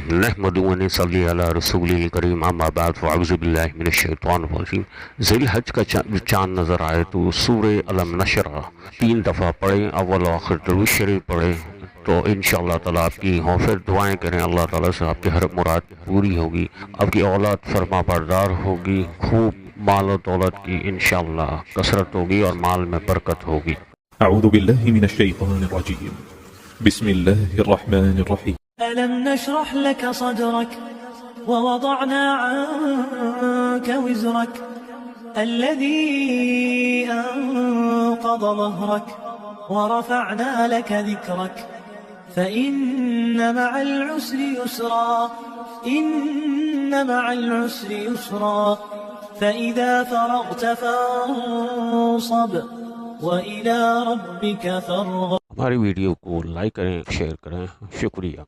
नहमदुहु व नसल्ली अला रसूलिल करीम अम्मा बाद फ़अऊज़ु बिल्लाहि मिनश शैतानिर रजीम। ज़िलहज का चाँद नज़र आए तो सूरे अलम नशरा 3 दफ़ा पढ़ें, अव्वल व आखिर दुरूद शरीफ पढ़ें तो इंशाअल्लाह ताला आपकी हों। फिर दुआएं करें, अल्लाह ताला से आपकी हर मुराद पूरी होगी, आपकी औलाद फरमा बरदार होगी, खूब माल और दौलत की इंशाअल्लाह कसरत होगी और माल में बरकत होगी। अऊज़ु बिल्लाहि मिनश शैतानिर रजीम। बिस्मिल्लाहिर रहमानिर रहीम। ألم نشرح لك صدرك ووضعنا عنك وزرك الذي أنقض ظهرك ورفعنا لك ذكرك فإن مع العسر يسرا إن مع العسر يسرا فإذا فرغت فانصب وإلى ربك فارغب। हमारी वीडियो को लाइक करें, शेयर करें। शुक्रिया।